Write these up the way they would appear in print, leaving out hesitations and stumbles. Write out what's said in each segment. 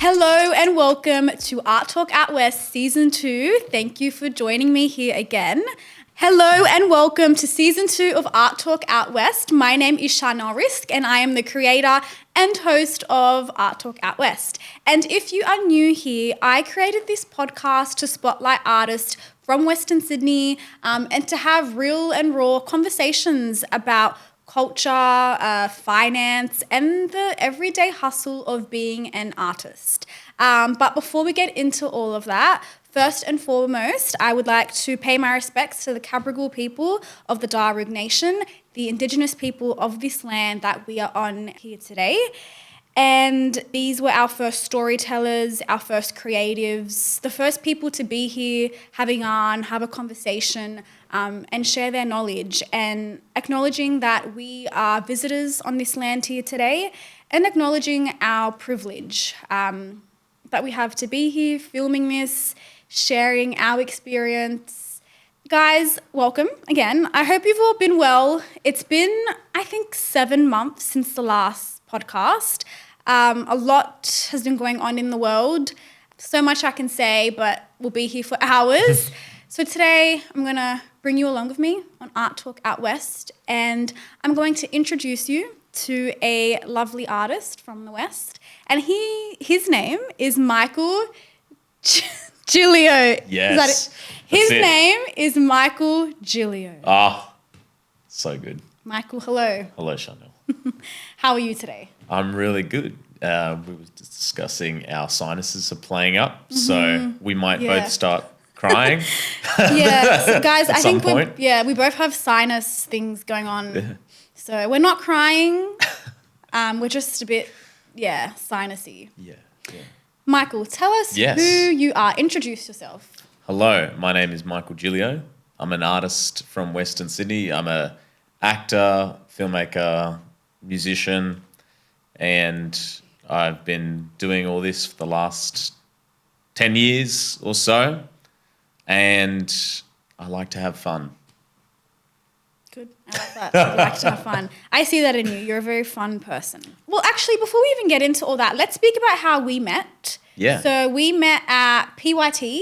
Hello and welcome to Art Talk Out West Season 2. Thank you for joining me here again. Hello and welcome to Season 2 of Art Talk Out West. My name is Charnel Rizk and I am the creator and host of Art Talk Out West. And if you are new here, I created this podcast to spotlight artists from Western Sydney and to have real and raw conversations about culture, finance, and the everyday hustle of being an artist. But before we get into all of that, first and foremost, I would like to pay my respects to the Cabral people of the Darug Nation, the Indigenous people of this land that we are on here today. And these were our first storytellers, our first creatives, the first people to be here, have a conversation, and share their knowledge, and acknowledging that we are visitors on this land here today, and acknowledging our privilege that we have to be here filming this, sharing our experience. Guys, welcome again. I hope you've all been well. It's been, I think, 7 months since the last podcast. A lot has been going on in the world. So much I can say, but we'll be here for hours. So today I'm going to bring you along with me on Art Talk Out West, and I'm going to introduce you to a lovely artist from the West. And his name is Michael Giglio. Yes. Is that it? His name is Michael Giglio. So good. Michael, hello. Hello, Chanel. How are you today? I'm really good. We were discussing our sinuses are playing up, so we might both start crying. Yeah, so guys, I think point. we both have sinus things going on. So we're not crying. We're just a bit, sinusy. Yeah. Michael, tell us who you are. Introduce yourself. Hello, my name is Michael Giglio. I'm an artist from Western Sydney. I'm an actor, filmmaker, musician, and I've been doing all this for the last 10 years or so, and I like to have fun. Good. I like that. I like to have fun. I see that in you. You're a very fun person. Well, actually, before we even get into all that, let's speak about how we met. Yeah. So we met at PYT,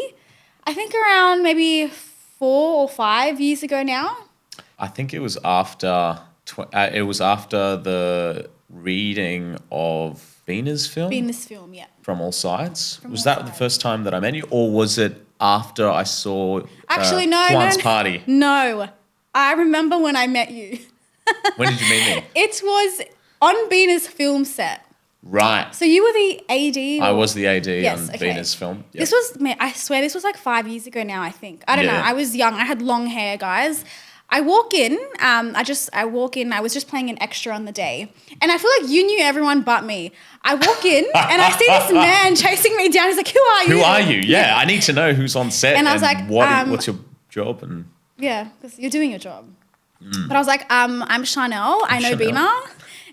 I think around maybe 4 or 5 years ago now. I think it was after the reading of Bina's film. Bina's film, yeah. From All Sides. From was All that Sides. the first time that I met you, or was it after I saw Actually, no. Juan's party? No. I remember when I met you. When did you meet me? It was on Bina's film set. Right. So you were the AD? I was the AD Yes, on okay. Bina's film. Yep. This was, I swear, this was like 5 years ago now, I think. I don't know. I was young. I had long hair, guys. I walk in, I was just playing an extra on the day. And I feel like you knew everyone but me. I walk in and I see this man chasing me down. He's like, who are you? Who are you? Yeah, I need to know who's on set And I was like, what's your job? And yeah, because you're doing your job. But I was like, I'm Charnel. I know Chanel. Bina.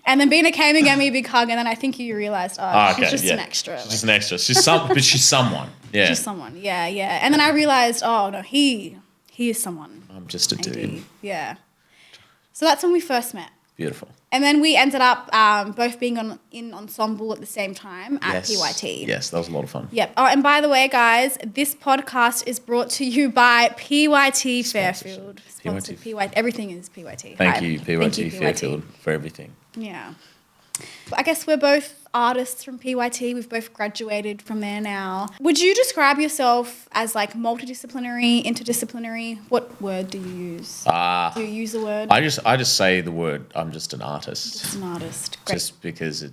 And then Bina came and gave me a big hug, and then I think you realised, okay, she's just an extra. She's just an extra. But she's someone. Yeah. She's someone, yeah. And then I realised, oh, no, he is someone. I'm just a dude. Yeah. So that's when we first met. Beautiful. And then we ended up both being in ensemble at the same time at PYT. Yes, that was a lot of fun. Yep. Oh, and by the way, guys, this podcast is brought to you by PYT Fairfield. Sponsored PYT. Everything is PYT. Thank you, PYT Fairfield, for everything. Yeah. I guess we're both artists from PYT. We've both graduated from there now. Would you describe yourself as like multidisciplinary, interdisciplinary? What word do you use? Do you use the word? I just say the word. I'm just an artist. Just an artist. Great. Just because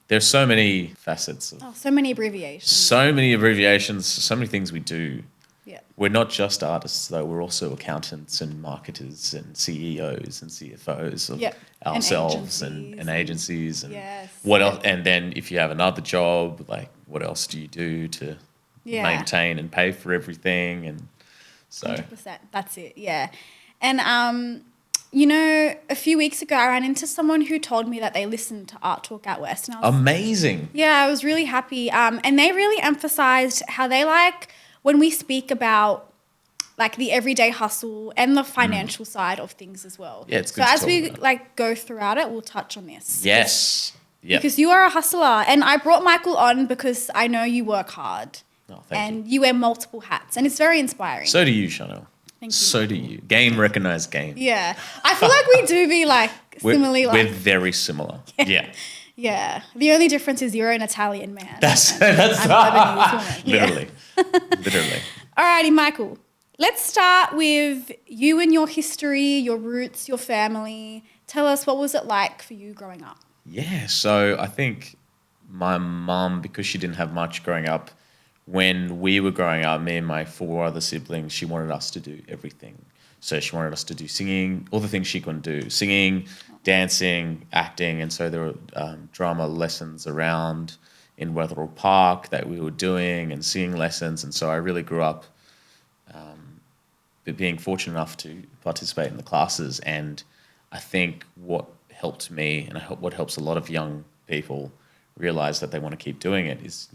there's so many facets. So many abbreviations. So many abbreviations. So many things we do. Yeah. We're not just artists, though. We're also accountants and marketers and CEOs and CFOs of ourselves and agencies. And yes. What else? And then if you have another job, like what else do you do to maintain and pay for everything? And so 100%. That's it. Yeah. And you know, a few weeks ago, I ran into someone who told me that they listened to Art Talk Out West. And I was, amazing. Yeah, I was really happy. And they really emphasised how they like when we speak about like the everyday hustle and the financial side of things as well. Yeah, it's good So to as talk we about. like go throughout it, we'll touch on this. Yes. Yep. Because you are a hustler. And I brought Michael on because I know you work hard. Oh, thank you. And you wear multiple hats. And it's very inspiring. So do you, Charnel. Thank you. So do you. Game recognized game. Yeah. I feel like we do be like similarly like. We're very similar. Yeah. Yeah. The only difference is you're an Italian man. That's I'm a Lebanese woman. literally. Literally. Alrighty, Michael. Let's start with you and your history, your roots, your family. Tell us, what was it like for you growing up? Yeah, so I think my mum, because she didn't have much growing up, when we were growing up, me and my 4 other siblings, she wanted us to do everything. So she wanted us to do singing, all the things she couldn't do, singing, dancing, acting. And so there were drama lessons around in Wetherill Park that we were doing and singing lessons. And so I really grew up being fortunate enough to participate in the classes. And I think what helped me and what helps a lot of young people realize that they want to keep doing it is,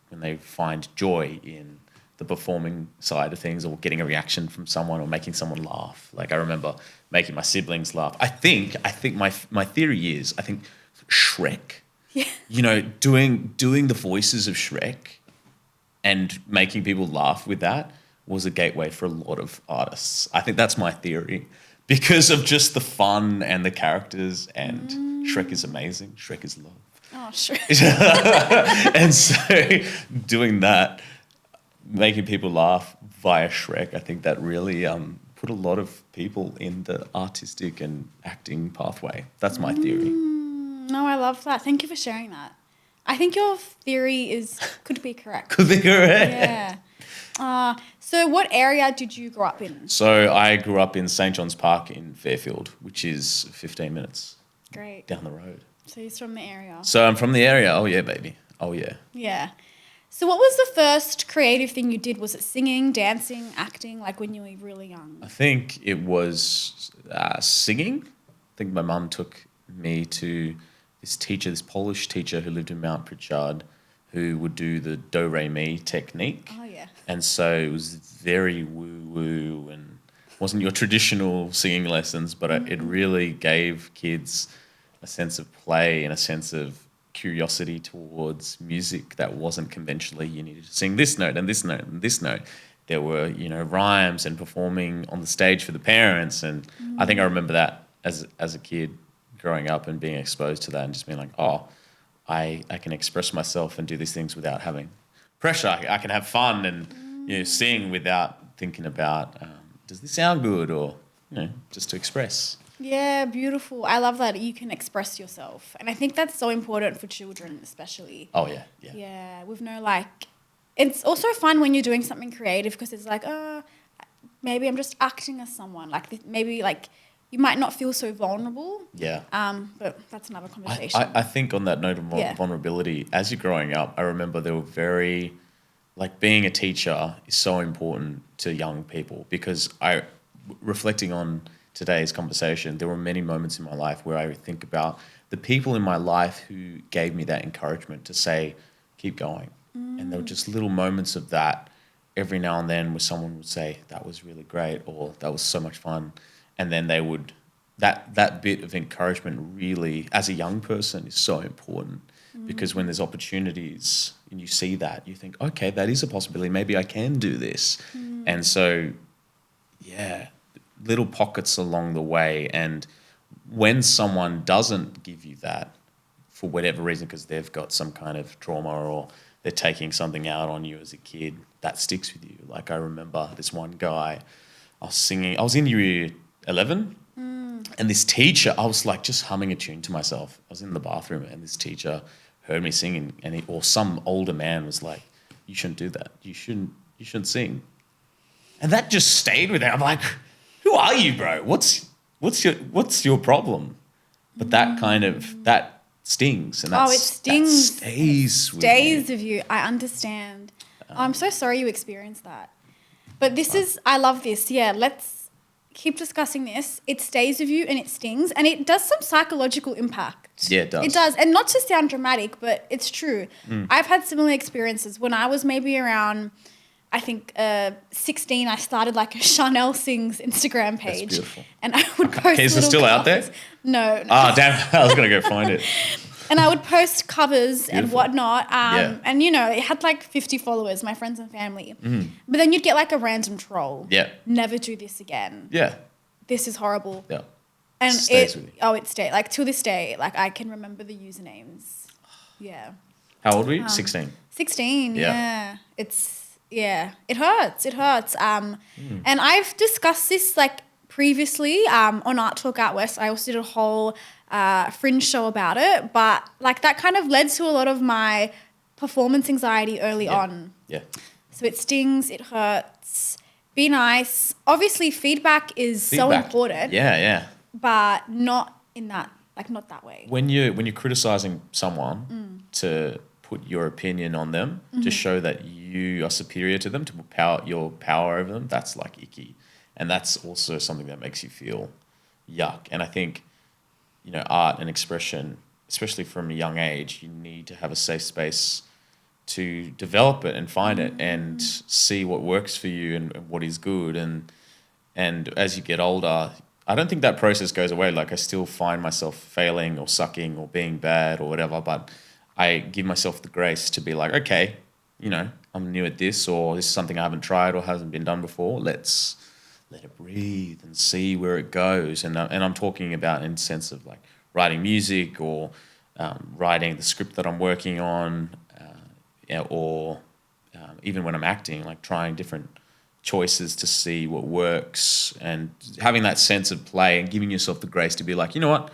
when they find joy in the performing side of things or getting a reaction from someone or making someone laugh. Like I remember making my siblings laugh. I think my theory is, I think Shrek, doing the voices of Shrek and making people laugh with that was a gateway for a lot of artists. I think that's my theory because of just the fun and the characters, and Shrek is amazing. Shrek is love. Oh, sure. And so doing that, making people laugh via Shrek, I think that really put a lot of people in the artistic and acting pathway. That's my theory. No, I love that. Thank you for sharing that. I think your theory could be correct. Could be correct. Yeah. So what area did you grow up in? So I grew up in St. John's Park in Fairfield, which is 15 minutes Great. down the road. So he's from the area. So I'm from the area. Oh, yeah, baby. Oh, yeah. Yeah. So what was the first creative thing you did? Was it singing, dancing, acting, like when you were really young? I think it was singing. I think my mum took me to this Polish teacher who lived in Mount Pritchard, who would do the do-re-mi technique. Oh, yeah. And so it was very woo-woo and wasn't your traditional singing lessons, but it really gave kids a sense of play and a sense of curiosity towards music that wasn't conventionally you needed to sing this note and this note and this note. There were, rhymes and performing on the stage for the parents. And I think I remember that as a kid growing up and being exposed to that and just being like, oh, I can express myself and do these things without having pressure. I can have fun and sing without thinking about does this sound good or just to express. Yeah, beautiful. I love that you can express yourself. And I think that's so important for children especially. Oh, yeah. Yeah, with no it's also fun when you're doing something creative because it's like, maybe I'm just acting as someone. Like maybe you might not feel so vulnerable. Yeah. But that's another conversation. I think on that note of vulnerability, as you're growing up, I remember they were being a teacher is so important to young people because reflecting on today's conversation, there were many moments in my life where I would think about the people in my life who gave me that encouragement to say, keep going. And there were just little moments of that every now and then where someone would say, that was really great, or that was so much fun. And then they would, that bit of encouragement really, as a young person, is so important because when there's opportunities and you see that, you think, okay, that is a possibility. Maybe I can do this. And so, yeah, little pockets along the way. And when someone doesn't give you that for whatever reason, because they've got some kind of trauma or they're taking something out on you as a kid, that sticks with you. Like I remember this one guy, I was in year 11 and this teacher, I was just humming a tune to myself. I was in the bathroom and this teacher heard me singing or some older man was like, you shouldn't do that. You shouldn't sing. And that just stayed with me. I'm like, who are you, bro? What's your problem? But that stings, and it stings. That stays with you. I understand. I'm so sorry you experienced that. But I love this. Yeah, let's keep discussing this. It stays with you and it stings and it does some psychological impact. Yeah, it does. It does. And not to sound dramatic, but it's true. I've had similar experiences. When I was maybe around, I think 16, I started a Charnel Sings Instagram page. That's beautiful. And I would post okay, is it still out there? No. Oh, damn. I was going to go find it. And I would post covers and Beautiful. whatnot. Yeah. And, you know, it had like 50 followers, my friends and family. Mm. But then you'd get like a random troll. Yeah. Never do this again. Yeah. This is horrible. Yeah. And Stays with you. it stayed. Like, to this day, like, I can remember the usernames. Yeah. How old were you? 16. 16, Yeah. It hurts. And I've discussed this like previously on Art Talk Out West. I also did a whole fringe show about it, but like that kind of led to a lot of my performance anxiety early on. Yeah. So it stings, it hurts. Be nice. Obviously, feedback is so important. Yeah, yeah. But not in that, like not that way. When you're criticizing someone to put your opinion on them to show that you are superior to them, to put your power over them, that's like icky. And that's also something that makes you feel yuck. And I think, you know, art and expression, especially from a young age, you need to have a safe space to develop it and find it and see what works for you and what is good. And as you get older, I don't think that process goes away. Like, I still find myself failing or sucking or being bad or whatever, but I give myself the grace to be like, okay, you know, I'm new at this, or this is something I haven't tried or hasn't been done before. Let's let it breathe and see where it goes. And I'm talking about in the sense of like writing music or writing the script that I'm working on, or even when I'm acting, like trying different choices to see what works and having that sense of play and giving yourself the grace to be like, you know what,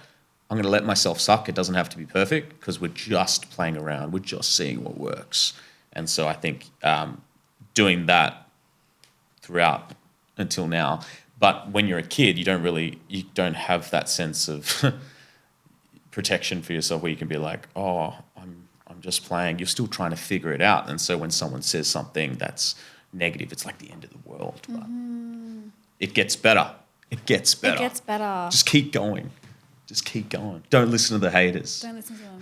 I'm going to let myself suck. It doesn't have to be perfect because we're just playing around. We're just seeing what works. And so I think doing that throughout until now. But when you're a kid, you don't have that sense of protection for yourself where you can be like, oh, I'm just playing. You're still trying to figure it out. And so when someone says something that's negative, it's like the end of the world. But it gets better. It gets better. Just keep going. Don't listen to the haters. Don't listen to them.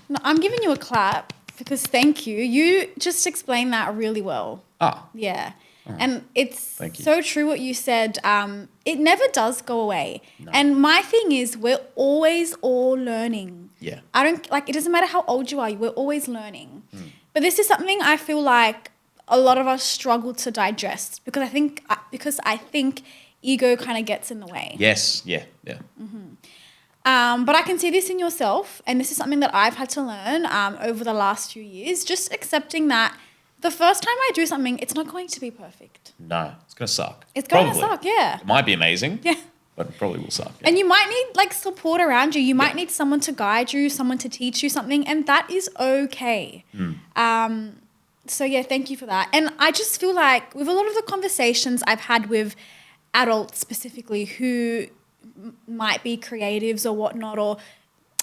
No, I'm giving you a clap because thank you. You just explained that really well. Yeah. And it's so true what you said. It never does go away. No. And my thing is, we're always all learning. Yeah. It doesn't matter how old you are, we're always learning. But this is something I feel like a lot of us struggle to digest because I think ego kind of gets in the way. Yes. Yeah. Yeah. But I can see this in yourself, and this is something that I've had to learn over the last few years, just accepting that the first time I do something, it's not going to be perfect. No, it's going to suck. It's going to suck, yeah. It might be amazing. Yeah. But it probably will suck. Yeah. And you might need like support around you. You might need someone to guide you, someone to teach you something, and that is okay. So yeah, thank you for that. And I just feel like with a lot of the conversations I've had with adults specifically who might be creatives or whatnot, or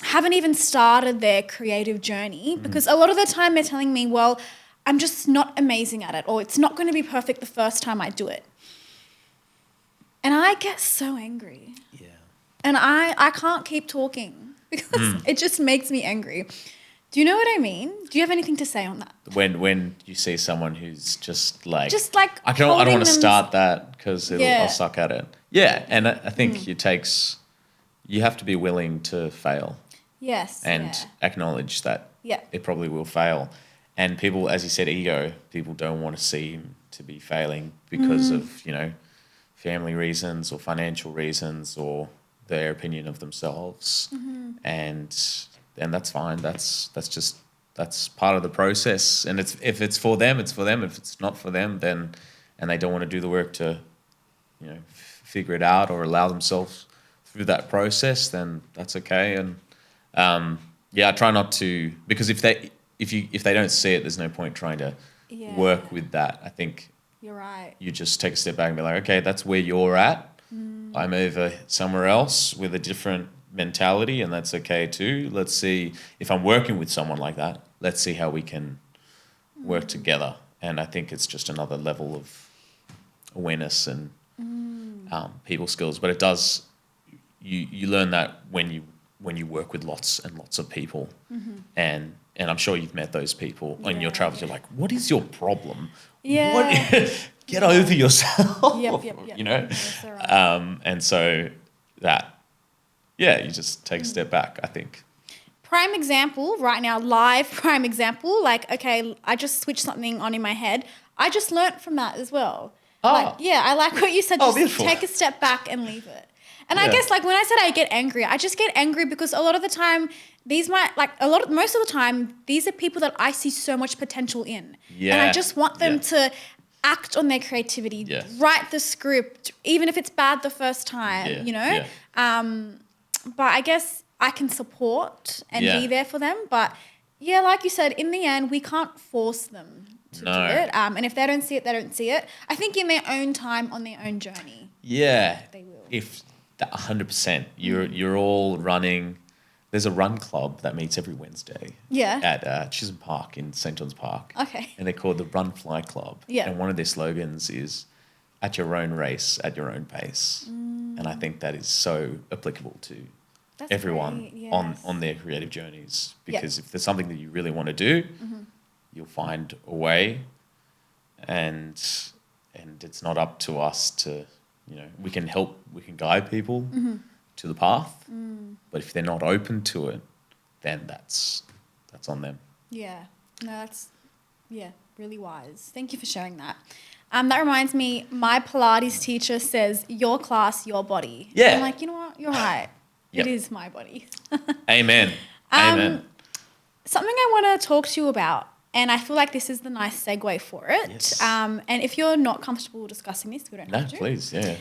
haven't even started their creative journey, because a lot of the time they're telling me, well, I'm just not amazing at it, or it's not going to be perfect the first time I do it. And I get so angry. Yeah. And I can't keep talking because it just makes me angry. Do you know what I mean? Do you have anything to say on that? When you see someone who's just like I don't want to start that because I'll suck at it. Yeah, and I think you have to be willing to fail. Yes. And acknowledge that it probably will fail. And people, as you said, ego, people don't want to seem to be failing because of, you know, family reasons or financial reasons or their opinion of themselves. And that's fine. That's part of the process. And if it's for them, it's for them. If it's not for them, then, and they don't want to do the work to, you know, figure it out or allow themselves through that process, then that's okay. And I try not to, because if they don't see it, there's no point trying to work with that. I think you're right. You just take a step back and be like, okay, that's where you're at. I'm over somewhere else with a different mentality, and that's okay too. Let's see if I'm working with someone like that. Let's see how we can work together. And I think it's just another level of awareness and people skills. But it does. You learn that when you work with lots and lots of people, and I'm sure you've met those people on your travels. You're like, what is your problem? Yeah. Get over yourself. Yep. You know? That's all right. And so that, you just take a step back, I think. prime example right now, live prime example, like, okay, I just switched something on in my head. I just learnt from that as well. Oh. Like, yeah, I like what you said. Just beautiful. take a step back and leave it. And Yeah. I guess like when I said I get angry, I just get angry because a lot of the time most of the time, these are people that I see so much potential in. Yeah. And I just want them to act on their creativity, write the script, even if it's bad the first time, you know? Yeah. But I guess I can support and be there for them. But yeah, like you said, in the end, we can't force them to do it. And if they don't see it, they don't see it. I think in their own time, on their own journey. Yeah. They will. If 100%, you're all running. There's a run club that meets every Wednesday. Yeah. At Chisholm Park in St. John's Park. Okay. And they're called the Run Fly Club. Yeah. And one of their slogans is, at your own race, at your own pace. And I think that is so applicable to everyone on their creative journeys. Because if there's something that you really want to do, you'll find a way. And it's not up to us to, we can help, we can guide people to the path. But if they're not open to it, then that's on them. Yeah. No, that's, really wise. Thank you for sharing that. That reminds me, my Pilates teacher says, your class, your body. Yeah. I'm like, you know what? You're right. Yep. It is my body. Amen. Amen. Something I want to talk to you about, and I feel like this is the nice segue for it. Yes. And if you're not comfortable discussing this, we don't have to. No, please, yeah.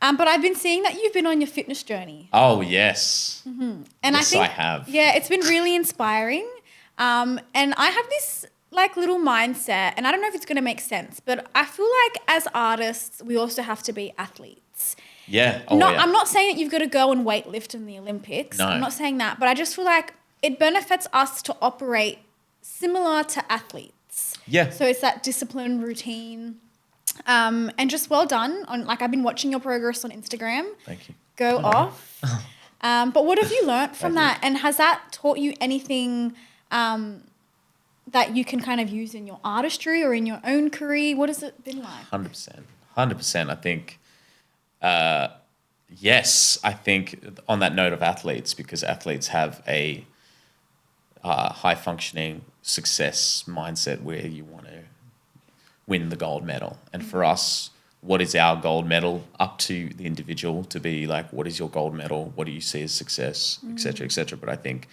But I've been seeing that you've been on your fitness journey. Oh, yes. And Yes, I have. Yeah, it's been really inspiring. And I have this like little mindset, and I don't know if it's going to make sense, but I feel like as artists, we also have to be athletes. Yeah. I'm not saying that you've got to go and weightlift in the Olympics. No. I'm not saying that, but I just feel like it benefits us to operate similar to athletes. Yeah. So it's that discipline, routine, and just well done. I've been watching your progress on Instagram. Thank you. Go off. But what have you learnt from that? And has that taught you anything that you can kind of use in your artistry or in your own career? What has it been like? 100%. 100%. I think, yes, I think on that note of athletes, because athletes have a high-functioning success mindset where you want to win the gold medal. And for us, what is our gold medal? Up to the individual to be like, what is your gold medal? What do you see as success, et cetera, et cetera. But I think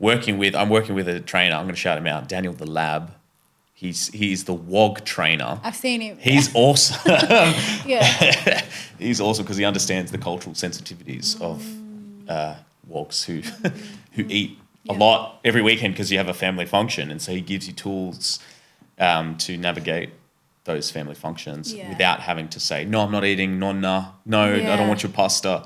I'm working with a trainer. I'm going to shout him out, Daniel the Lab. He's the WOG trainer. I've seen him. He's awesome. Yeah. He's awesome because he understands the cultural sensitivities of WOGs who eat a lot every weekend because you have a family function. And so he gives you tools to navigate those family functions without having to say, no, I'm not eating nonna. No, I don't want your pasta.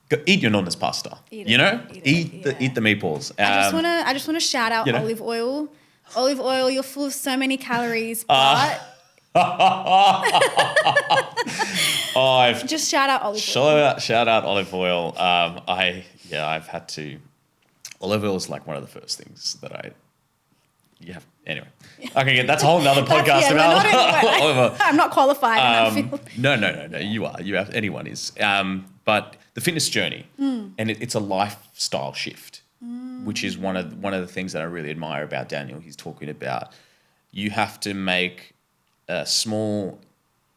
Go, eat your nonna's pasta. Eat the meatballs. I just want to shout out olive oil. Olive oil, you're full of so many calories, but just shout out olive oil. Shout out olive oil. I've had to. Olive oil is like one of the first things that anyway. Okay, that's a whole nother podcast about olive oil. I'm not qualified in that field. No. You are. You have. Anyone is. But the fitness journey, and it's a lifestyle shift, which is one of the things that I really admire about Daniel. He's talking about you have to make small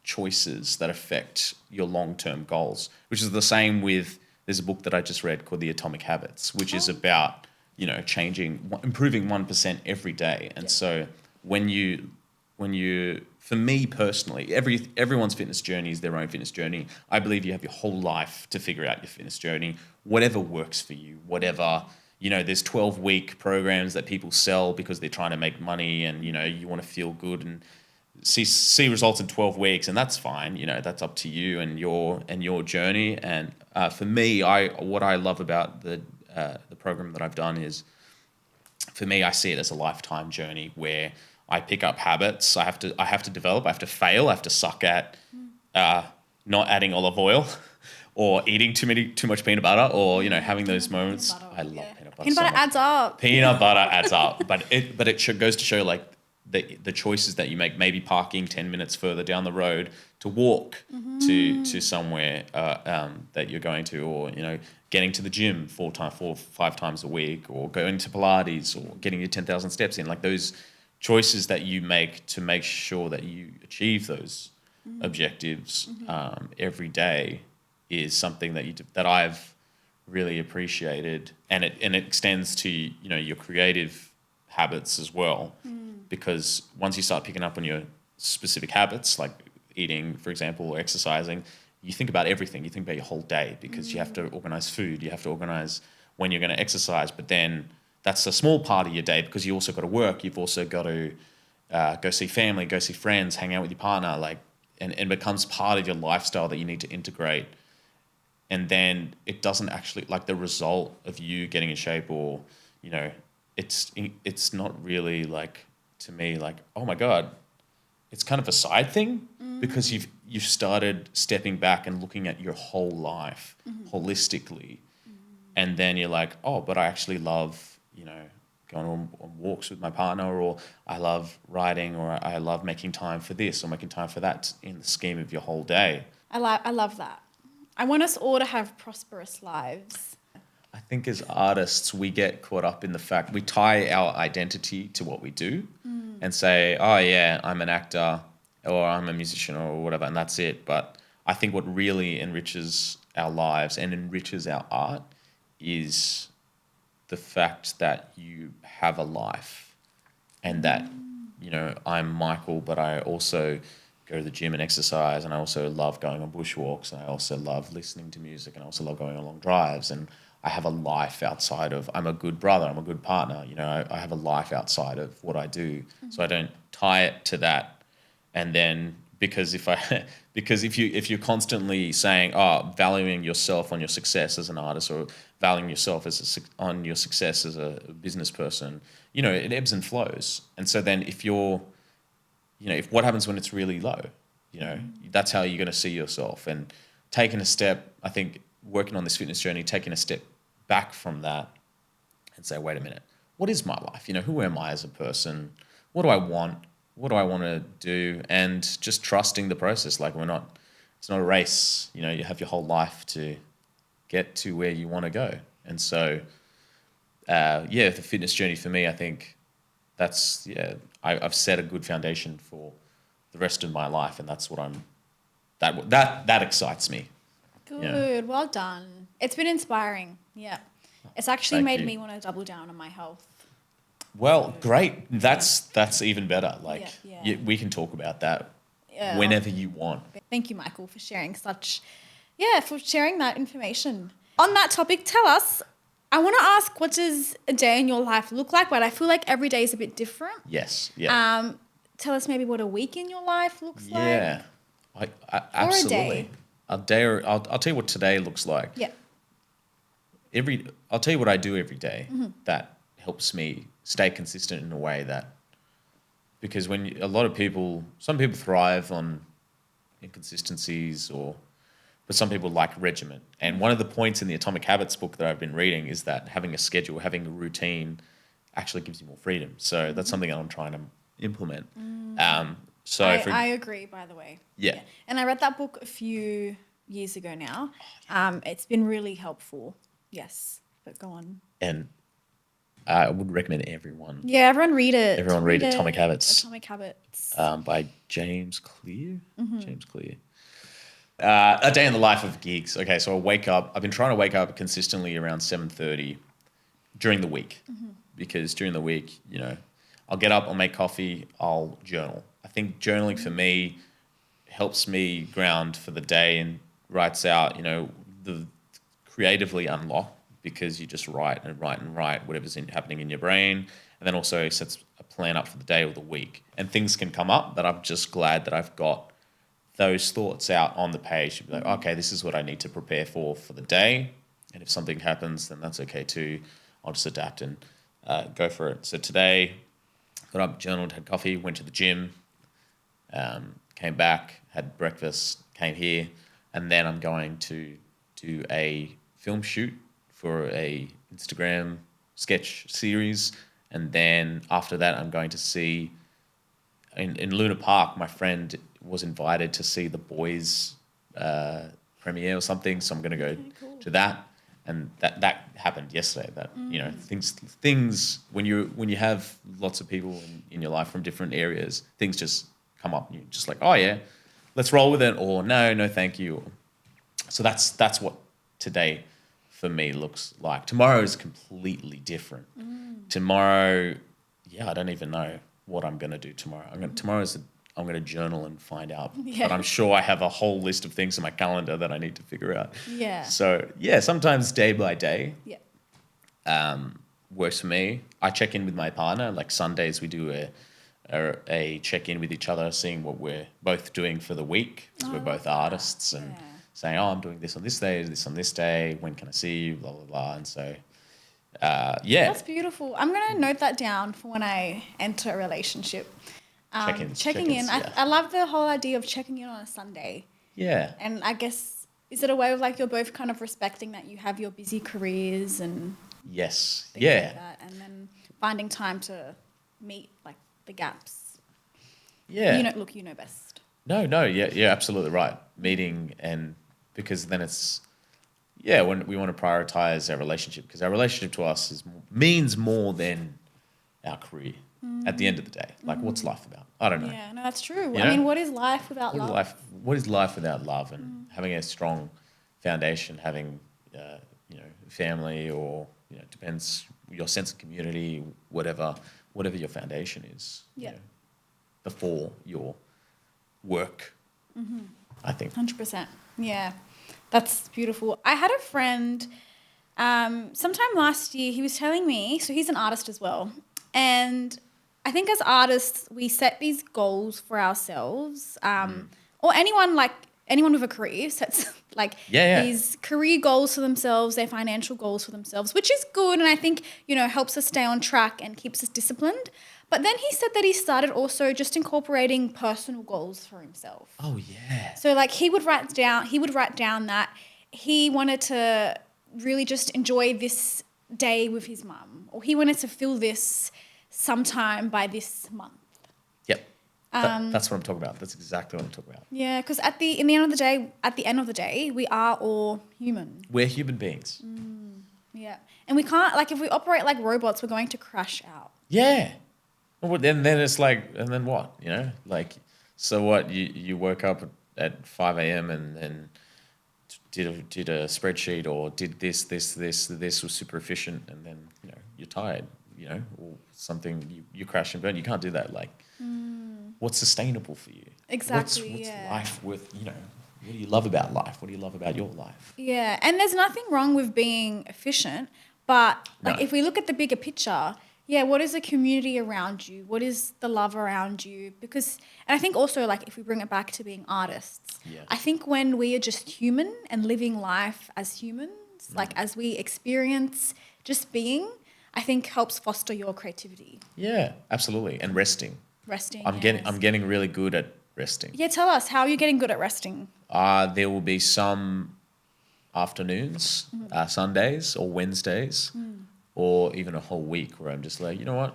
choices that affect your long-term goals, which is the same with. There's a book that I just read called The Atomic Habits, which is about improving 1% every day. And so when you, for me personally, everyone's fitness journey is their own fitness journey. I believe you have your whole life to figure out your fitness journey, whatever works for you, whatever, there's 12-week programs that people sell because they're trying to make money and, you want to feel good and see results in 12 weeks, and that's fine. That's up to you and your journey. And for me, what I love about the program that I've done is, for me, I see it as a lifetime journey where I pick up habits. I have to develop. I have to fail. I have to suck at not adding olive oil, or eating too much peanut butter, or having those moments. I love peanut butter. Peanut butter adds up. Peanut butter adds up, but it goes to show like the choices that you make, maybe parking 10 minutes further down the road to walk to somewhere that you're going to, or getting to the gym 5 times a week, or going to Pilates, or getting your 10,000 steps in. Like those choices that you make to make sure that you achieve those objectives every day is something that I've really appreciated, and it extends to your creative habits as well, because once you start picking up on your specific habits, like eating, for example, or exercising, you think about everything. You think about your whole day, because you have to organize food, you have to organize when you're going to exercise, but then that's a small part of your day, because you also got to work, you've also got to go see family, go see friends, hang out with your partner, like, and it becomes part of your lifestyle that you need to integrate. And then it doesn't actually, like, the result of you getting in shape, or it's not really, like, to me, like, oh my God, it's kind of a side thing, because you've started stepping back and looking at your whole life holistically, and then you're like, oh, but I actually love going on walks with my partner, or I love writing, or I love making time for this or making time for that in the scheme of your whole day. I love that. I want us all to have prosperous lives. I think as artists, we get caught up in the fact we tie our identity to what we do and say, oh yeah, I'm an actor, or I'm a musician, or whatever, and that's it. But I think what really enriches our lives and enriches our art is the fact that you have a life, and that, I'm Michael, but I also go to the gym and exercise, and I also love going on bushwalks, and I also love listening to music, and I also love going on long drives, and I have a life outside of, I'm a good brother, I'm a good partner, I have a life outside of what I do. So I don't tie it to that. And then because if you're constantly saying, valuing yourself on your success as an artist, or valuing yourself on your success as a business person, it ebbs and flows. And so then if what happens when it's really low, that's how you're going to see yourself. And taking a step, I think, working on this fitness journey, taking a step back from that and say, wait a minute, what is my life? Who am I as a person? What do I want? What do I want to do? And just trusting the process. Like, it's not a race. You have your whole life to get to where you want to go. And so, the fitness journey for me, I think that's, I've set a good foundation for the rest of my life. And that's what that excites me. Good. Well done. It's been inspiring. Yeah. It's actually made me want to double down on my health. Well, great. That's even better. Like, we can talk about that whenever you want. Thank you, Michael, for sharing for sharing that information. On that topic, tell us, I want to ask, what does a day in your life look like? But I feel like every day is a bit different. Yes. Yeah. Tell us maybe what a week in your life looks like. Yeah. Absolutely. I'll tell you what today looks like. Yeah. I'll tell you what I do every day that helps me stay consistent in a way that, because when some people thrive on inconsistencies, but some people like regiment. And one of the points in the Atomic Habits book that I've been reading is that having a schedule, having a routine actually gives you more freedom. So that's something that I'm trying to implement. I agree, by the way. Yeah. And I read that book a few years ago now. It's been really helpful. Yes, but go on. And I would recommend everyone. Yeah, everyone read it. Everyone read Atomic Habits. Atomic Habits. By James Clear. James Clear. A day in the life of gigs. Okay, so I've been trying to wake up consistently around 7:30 during the week, because during the week, I'll get up, I'll make coffee, I'll journal. I think journaling for me helps me ground for the day and writes out, the creatively unlock, because you just write and write and write whatever's happening in your brain, and then also sets a plan up for the day or the week. And things can come up, but I'm just glad that I've got those thoughts out on the page to be like, okay, this is what I need to prepare for the day. And if something happens, then that's okay too. I'll just adapt and go for it. So today, got up, journaled, had coffee, went to the gym, came back, had breakfast, came here, and then I'm going to do a film shoot for a Instagram sketch series. And then after that, I'm going to see in Luna Park, my friend was invited to see the boys premiere or something, so I'm going to go to that. And that happened yesterday. That things when you have lots of people in your life from different areas, things just come up. And you're just like, oh yeah, let's roll with it, or no, thank you. So that's what today for me looks like. Tomorrow is completely different. Tomorrow, I don't even know what I'm going to do tomorrow. I'm going to journal and find out. Yeah. But I'm sure I have a whole list of things in my calendar that I need to figure out. Yeah. So, sometimes day by day Yeah. works for me. I check in with my partner. Like Sundays, we do a check-in with each other, seeing what we're both doing for the week, because we're both artists, and saying, I'm doing this on this day, this on this day, when can I see you, blah, blah, blah. And so, That's beautiful. I'm going to note that down for when I enter a relationship. Checking in. I love the whole idea of checking in on a Sunday. Yeah. And I guess, is it a way of like you're both kind of respecting that you have your busy careers and yes, things like that, and then finding time to meet like the gaps. Yeah. You know best. No, you're absolutely right. Meeting, and because then it's when we want to prioritize our relationship, because our relationship to us means more than our career. At the end of the day, like what's life about? I don't know. Yeah, no, that's true. You I know? mean, what is life without love? What is life without love? And having a strong foundation, having family, or depends your sense of community, whatever your foundation is. Yeah. Before your work, I think. 100%. Yeah, that's beautiful. I had a friend sometime last year. He was telling me, so he's an artist as well, and I think as artists, we set these goals for ourselves, or anyone with a career sets these career goals for themselves, their financial goals for themselves, which is good. And I think, helps us stay on track and keeps us disciplined. But then he said that he started also just incorporating personal goals for himself. Oh, yeah. So like he would write down that he wanted to really just enjoy this day with his mum, or he wanted to feel this sometime by this month. Yep. That's what I'm talking about. That's exactly what I'm talking about. Yeah, because at the end of the day, we are all human. We're human beings. Yeah. And we can't, like, if we operate like robots, we're going to crash out. Yeah. Well, then it's like, and then what? Like, so what? You woke up at 5 a.m. and did a spreadsheet, or did this was super efficient, and then you're tired. Or something, you crash and burn. You can't do that. Like, what's sustainable for you? Exactly. What's life worth? What do you love about life? What do you love about your life? Yeah, and there's nothing wrong with being efficient, but if we look at the bigger picture, what is the community around you? What is the love around you? And I think also, like, if we bring it back to being artists, I think when we are just human and living life as humans, like as we experience just being, I think helps foster your creativity. Yeah, absolutely. And resting. I'm yes. getting really good at resting. Yeah, tell us, how are you getting good at resting? There will be some afternoons, Sundays or Wednesdays, or even a whole week where I'm just like, you know what?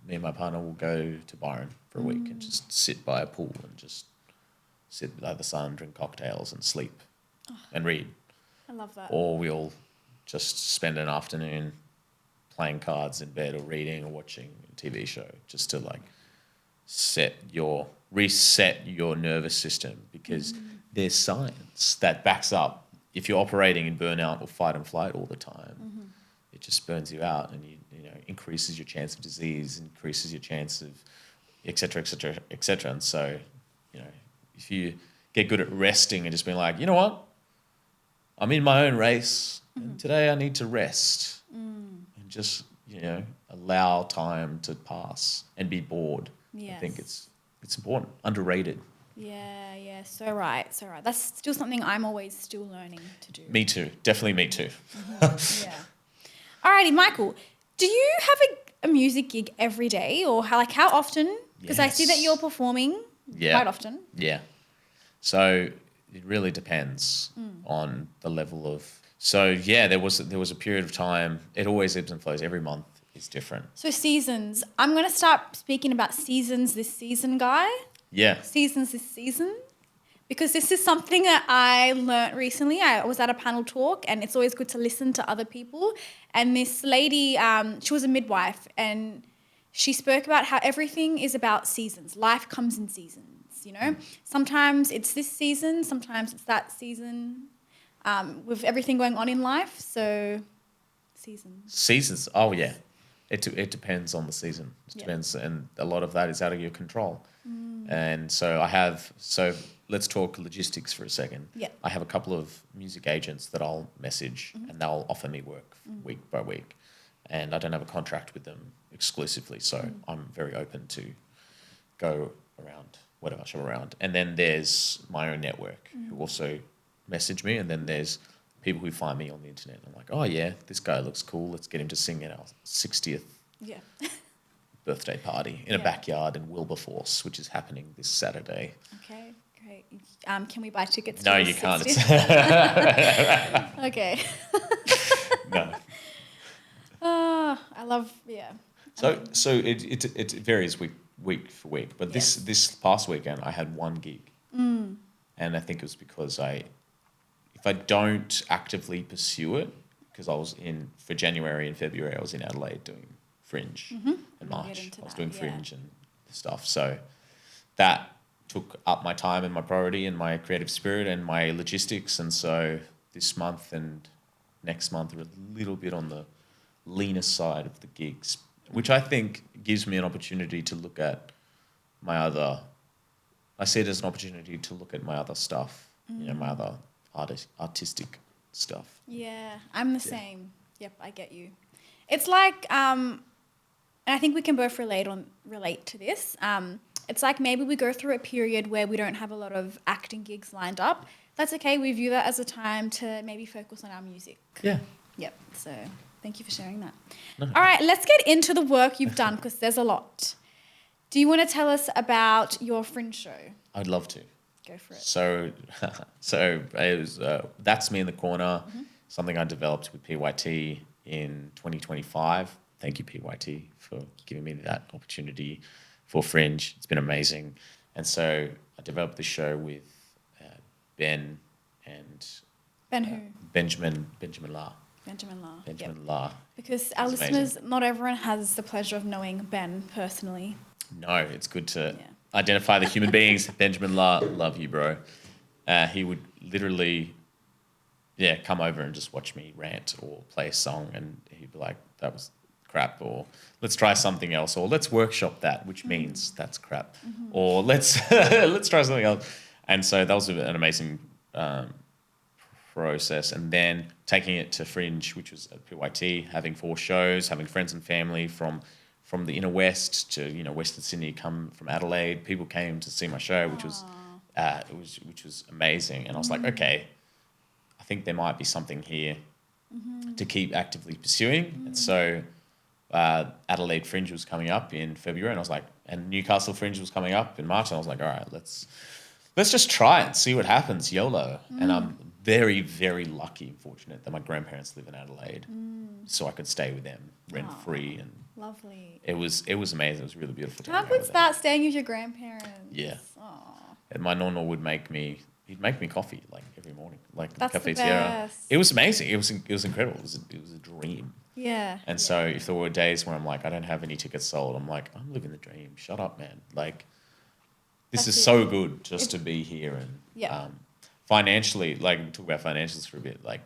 Me and my partner will go to Byron for a week and just sit by a pool and just sit by the sun, drink cocktails and sleep and read. I love that. Or we'll just spend an afternoon playing cards in bed, or reading, or watching a TV show, just to like reset your nervous system, because there's science that backs up if you're operating in burnout or fight and flight all the time, it just burns you out, and you increases your chance of disease, increases your chance of et cetera, et cetera, et cetera. And so, if you get good at resting and just being like, you know what, I'm in my own race, and today I need to rest, and just allow time to pass and be bored. Yes. I think it's important, underrated. Yeah, so right. That's still something I'm always still learning to do. Me too, definitely me too. Yeah. Alrighty, Michael, do you have a music gig every day, or how often? Because I see that you're performing quite often. Yeah. So it really depends on the level of. So there was a period of time. It always ebbs and flows. Every month is different. So seasons. I'm going to start speaking about seasons this season, Guy. Yeah. Seasons this season. Because this is something that I learnt recently. I was at a panel talk, and it's always good to listen to other people. And this lady, she was a midwife, and she spoke about how everything is about seasons. Life comes in seasons, you know. Sometimes it's this season, sometimes it's that season, with everything going on in life. So seasons. Seasons. Oh, yeah. It depends on the season. It depends, and a lot of that is out of your control. And so let's talk logistics for a second. Yeah. I have a couple of music agents that I'll message and they'll offer me work week by week. And I don't have a contract with them exclusively, so I'm very open to go around whatever I show around. And then there's my own network who also message me, and then there's people who find me on the internet. I'm like, oh yeah, this guy looks cool. Let's get him to sing at our 60th birthday party in a backyard in Wilberforce, which is happening this Saturday. Okay, great. Can we buy tickets? No, to you can't. Okay. No. I love, So it varies week for week. But this past weekend I had one gig, and I think it was because if I don't actively pursue it, because I was for January and February I was in Adelaide doing Fringe, and March I was doing Fringe and stuff. So that took up my time and my priority and my creative spirit and my logistics. And so this month and next month are a little bit on the leaner side of the gigs, which I think gives me an opportunity to look at I see it as an opportunity to look at my other stuff, my other artistic stuff. Yeah, I'm the same. Yep, I get you. It's like, and I think we can both relate to this. It's like maybe we go through a period where we don't have a lot of acting gigs lined up. That's okay. We view that as a time to maybe focus on our music. Yeah. Yep. So thank you for sharing that. No. All right, let's get into the work you've done because there's a lot. Do you want to tell us about your Fringe show? I'd love to. Go for it. So it was That's Me in the Corner, something I developed with PYT in 2025. Thank you, PYT, for giving me that opportunity for Fringe. It's been amazing. And so I developed this show with Ben and... Ben who? Benjamin La. Benjamin La. Benjamin La. Because our listeners, not everyone has the pleasure of knowing Ben personally. No, it's good to identify the human beings. Benjamin La, love you, bro. He would literally, come over and just watch me rant or play a song, and he'd be like, that was crap, or let's try something else, or let's workshop that, which means that's crap, or let's try something else. And so that was an amazing process. And then taking it to Fringe, which was at PYT, having 4 shows, having friends and family from the inner west to Western Sydney, come from Adelaide. People came to see my show, which was amazing. And I was like, okay, I think there might be something here to keep actively pursuing. And so Adelaide Fringe was coming up in February, and I was like, and Newcastle Fringe was coming up in March, and I was like, all right, let's just try it and see what happens, YOLO. And I'm very, very lucky and fortunate that my grandparents live in Adelaide, so I could stay with them rent free. And lovely. It was amazing. It was really beautiful. How good's that, staying with your grandparents? Yeah. Aww. And my nonna would he'd make me coffee like every morning, like That's Cafe the Sierra. best. It was amazing. It was incredible. It was a dream. Yeah. And so if there were days where I'm like, I don't have any tickets sold, I'm like, I'm living the dream. Shut up, man. Like, this is so good just to be here. And financially, like, talk about financials for a bit. Like,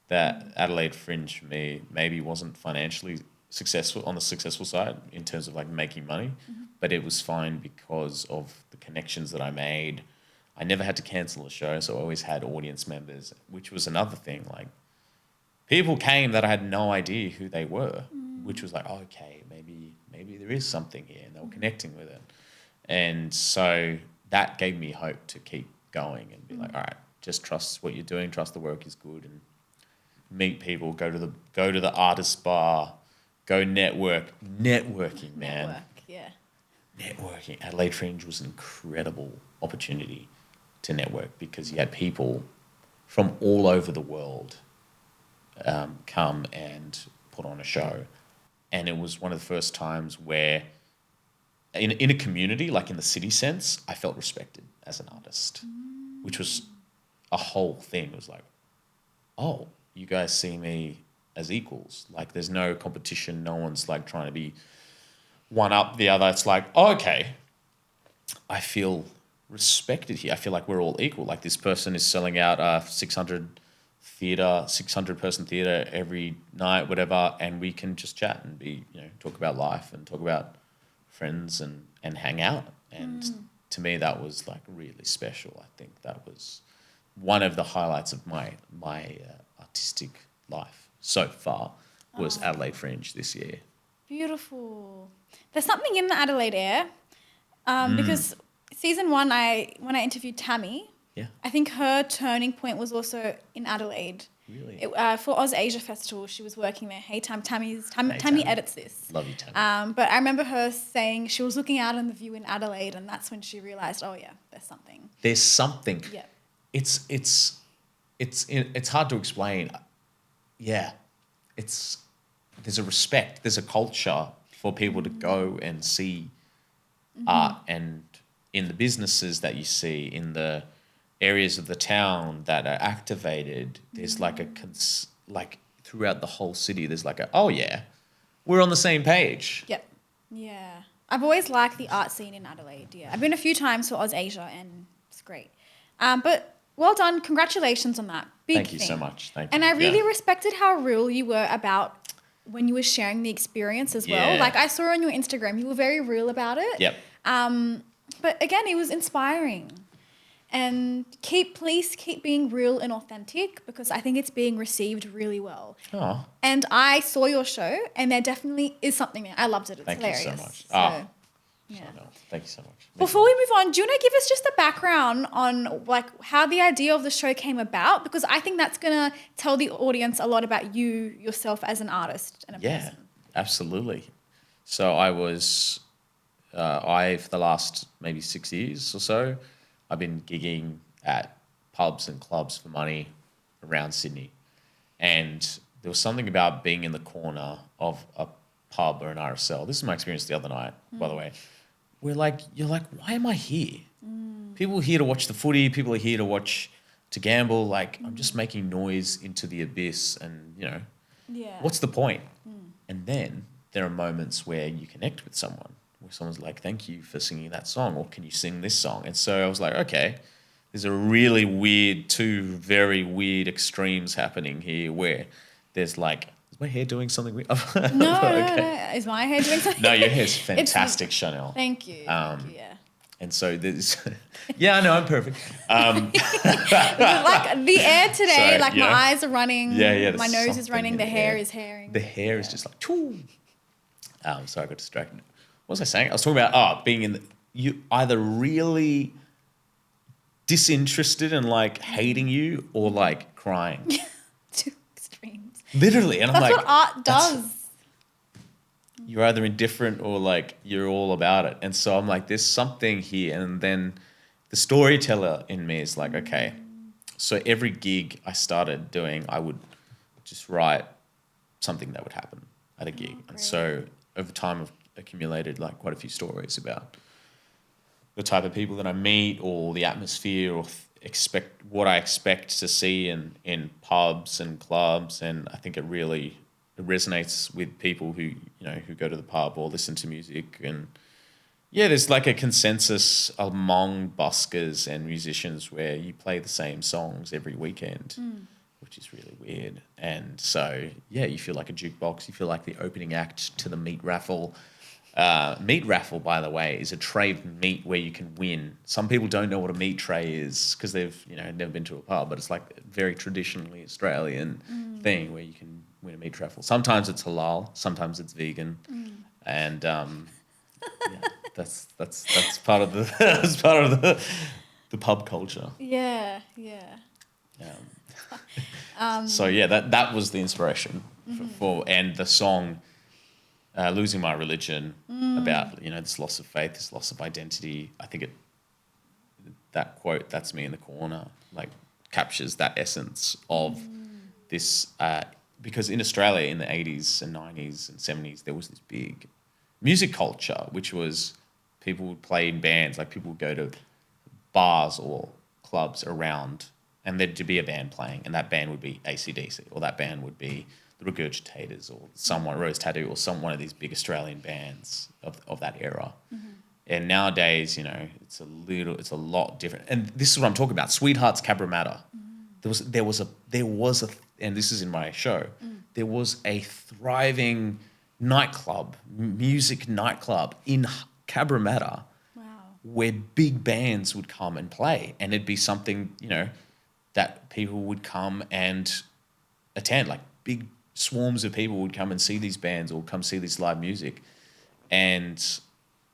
that Adelaide Fringe for me maybe wasn't financially successful on the successful side in terms of like making money, but it was fine because of the connections that I made. I never had to cancel a show, so I always had audience members, which was another thing. Like, people came that I had no idea who they were, which was like, oh, okay, maybe there is something here, and they were connecting with it. And so that gave me hope to keep going and be like, all right, just trust what you're doing, trust the work is good, and meet people, go to the artist bar, go networking, man. Networking. Adelaide Fringe was an incredible opportunity to network because you had people from all over the world come and put on a show. And it was one of the first times where in a community, like in the city sense, I felt respected as an artist, which was a whole thing. It was like, oh, you guys see me as equals. Like there's no competition. No one's like trying to be one up the other. It's like, oh, okay, I feel respected here. I feel like we're all equal. Like this person is selling out a 600 person theater every night, whatever, and we can just chat and talk about life and talk about friends and hang out. And to me, that was like really special. I think that was one of the highlights of my artistic life so far was Adelaide Fringe this year. Beautiful. There's something in the Adelaide air because season 1, when I interviewed Tammy, Yeah. I think her turning point was also in Adelaide. Really? For Oz Asia Festival, she was working there. Hey, Tammy Tammy. edits this. Love you, Tammy. But I remember her saying she was looking out on the view in Adelaide, and that's when she realised, oh yeah, there's something. There's something. Yeah. It's hard to explain. Yeah. There's a respect, there's a culture for people to go and see art, and in the businesses that you see, in the areas of the town that are activated, there's like like throughout the whole city, there's like oh yeah, we're on the same page. Yep. Yeah. I've always liked the art scene in Adelaide. Yeah. I've been a few times for Oz Asia and it's great. But well done. Congratulations on that. Big Thank you thing. so much. Thank you. And I really respected how real you were about when you were sharing the experience as well. Yeah. Like I saw on your Instagram, you were very real about it. Yep. But again, it was inspiring. And please keep being real and authentic because I think it's being received really well. Oh. And I saw your show and there definitely is something there. I loved it. It's Thank hilarious. you so much. Yeah. Thank you so much. Before we move on, do you want to give us just a background on like how the idea of the show came about? Because I think that's going to tell the audience a lot about you yourself as an artist and a person. Absolutely. So I was, for the last maybe 6 years or so, I've been gigging at pubs and clubs for money around Sydney. And there was something about being in the corner of a pub or an RSL. This is my experience the other night, by the way. You're like, why am I here? People are here to watch the footy. People are here to gamble. Like, I'm just making noise into the abyss and, what's the point? And then there are moments where you connect with someone, where someone's like, thank you for singing that song, or can you sing this song? And so I was like, okay, there's a really weird, two very weird extremes happening here where there's like, is my hair doing something weird? No. Is my hair doing something? No, your hair's fantastic, Charnel. Thank you. Yeah. And so there's, yeah, I know, I'm perfect. Like the air today, So, my eyes are running. Yeah, my nose is running. The hair is hairing. The hair is just like, choo. Sorry, I got distracted. What was I saying? I was talking about being you either really disinterested and like hating you or like crying. Two extremes. Literally. And That's I'm like, what art does. You're either indifferent or like you're all about it. And so I'm like, there's something here. And then the storyteller in me is like, okay. So every gig I started doing, I would just write something that would happen at a gig. And so over time I've accumulated like quite a few stories about the type of people that I meet or the atmosphere or what I expect to see in pubs and clubs. And I think it resonates with people who go to the pub or listen to music. And yeah, there's like a consensus among buskers and musicians where you play the same songs every weekend, which is really weird. And so, yeah, you feel like a jukebox. You feel like the opening act to the meat raffle. Meat raffle, by the way, is a tray of meat where you can win. Some people don't know what a meat tray is because they've never been to a pub, but it's like a very traditionally Australian thing where you can win a meat raffle. Sometimes it's halal, sometimes it's vegan, and that's part of the pub culture. Yeah. So yeah, that was the inspiration for and the song. Losing my religion, about this loss of faith, this loss of identity. I think that quote, "That's me in the corner," like captures that essence of this because in Australia in the 80s and 90s and 70s, there was this big music culture, which was people would play in bands. Like people would go to bars or clubs around and there'd be a band playing, and that band would be AC/DC, or that band would be the Regurgitators, or someone, Rose Tattoo, or one of these big Australian bands of that era. Mm-hmm. And nowadays, it's a lot different. And this is what I'm talking about. Sweethearts Cabramatta. Mm. There was a, and this is in my show. Mm. There was a thriving music nightclub in Cabramatta. Wow. Where big bands would come and play, and it'd be something that people would come and attend. Like big swarms of people would come and see these bands or come see this live music, and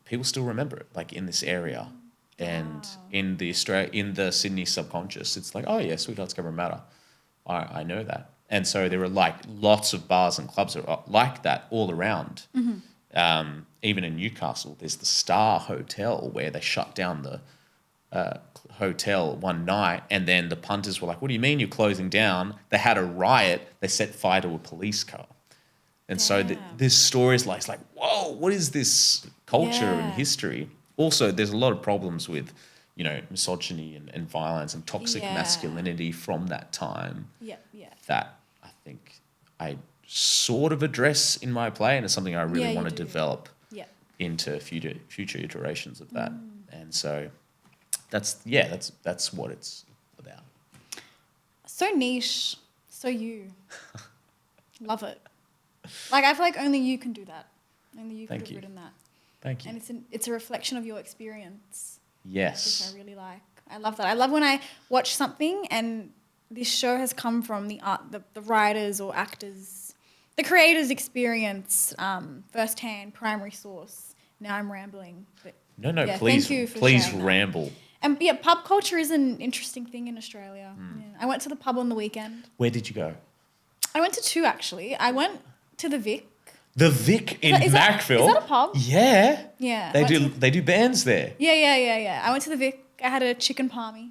people still remember it, like in this area. And in the Sydney subconscious, it's like, oh yeah, Sweethearts Cabramatta. I know that. And so there were like lots of bars and clubs that are like that all around. Mm-hmm. Even in Newcastle, there's the Star Hotel where they shut down the hotel one night, and then the punters were like, what do you mean you're closing down? They had a riot. They set fire to a police car. And so there's stories like, it's like, whoa, what is this culture and history? Also, there's a lot of problems with, misogyny and violence and toxic masculinity from that time that I think I sort of address in my play, and it's something I really want to develop into future iterations of that. And so that's what it's about. So niche, so you. Love it. Like, I feel like only you can do that. Only you could have written that. Thank you. And it's a reflection of your experience. Yes. Which I really like. I love that. I love when I watch something and this show has come from the writers or actors, the creators' experience, firsthand, primary source. Now I'm rambling. But no, please, thank you for please sharing ramble. That. And pub culture is an interesting thing in Australia. Yeah. I went to the pub on the weekend. Where did you go? I went to two, actually. I went to the Vic. The Vic in Macville. Is that a pub? Yeah. Yeah. They do bands there. Yeah. I went to the Vic. I had a chicken palmy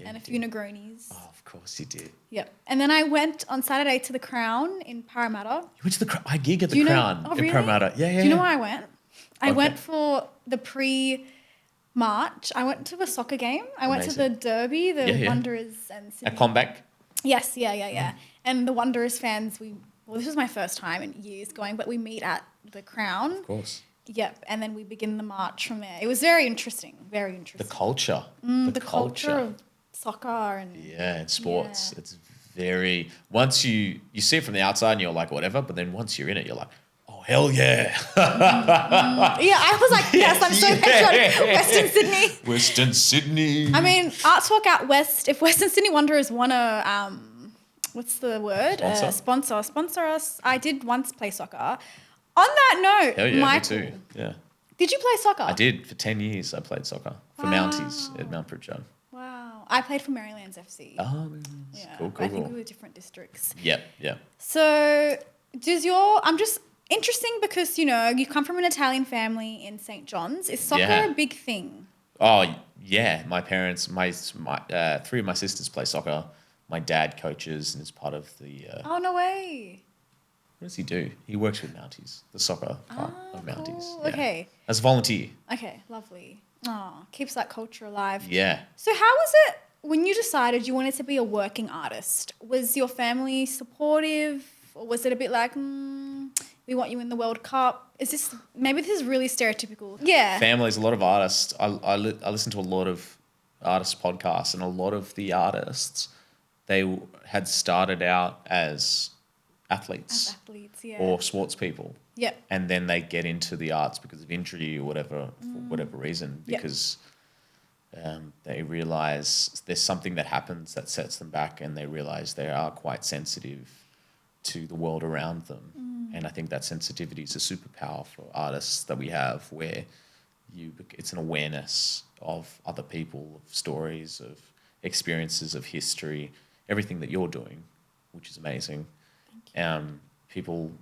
and a few Negronis. Oh, of course you did. Yep. And then I went on Saturday to the Crown in Parramatta. You went to the I gig at the Crown in Parramatta. Yeah. Do you know why I went? I went for the pre-March. I went to a soccer game. I went to the Derby, the Wanderers and Sydney. At Combank? Yes, yeah. And the Wanderers fans, this was my first time in years going, but we meet at the Crown. Of course. Yep, and then we begin the march from there. It was very interesting, very interesting. The culture. The culture of soccer and... Yeah, and sports. Yeah. It's very... Once you see it from the outside and you're like, whatever, but then once you're in it, you're like, oh, hell yeah. Yeah, I was like, yes, I'm so patriotic. Western Sydney. I mean, Art Talk Out West, if Western Sydney Wanderers want to... what's the word? Sponsor us. I did once play soccer. On that note, hell yeah, Michael, me too. Yeah. Did you play soccer? I did. For 10 years I played soccer for Mounties at Mount Pritchard. Wow. I played for Marylands FC. Oh, yeah. Cool. I think we were different districts. Yep. So I'm just interesting because, you come from an Italian family in St. John's. Is soccer a big thing? Oh, yeah. My parents, three of my sisters play soccer. My dad coaches and is part of the... oh, no way. What does he do? He works with Mounties, the soccer part of Mounties. Cool. Yeah. Okay. As a volunteer. Okay, lovely. Oh, keeps that culture alive. Yeah. So how was it when you decided you wanted to be a working artist? Was your family supportive, or was it a bit like, we want you in the World Cup? Maybe this is really stereotypical. Yeah. Families, a lot of artists. I listen to a lot of artist podcasts, and a lot of the artists, they had started out as athletes, or sports people. Yep. And then they get into the arts because of injury or whatever, for whatever reason, because they realise there's something that happens that sets them back, and they realise they are quite sensitive to the world around them. And I think that sensitivity is a superpower for artists that we have, where it's an awareness of other people, of stories, of experiences, of history, everything that you're doing, which is amazing. People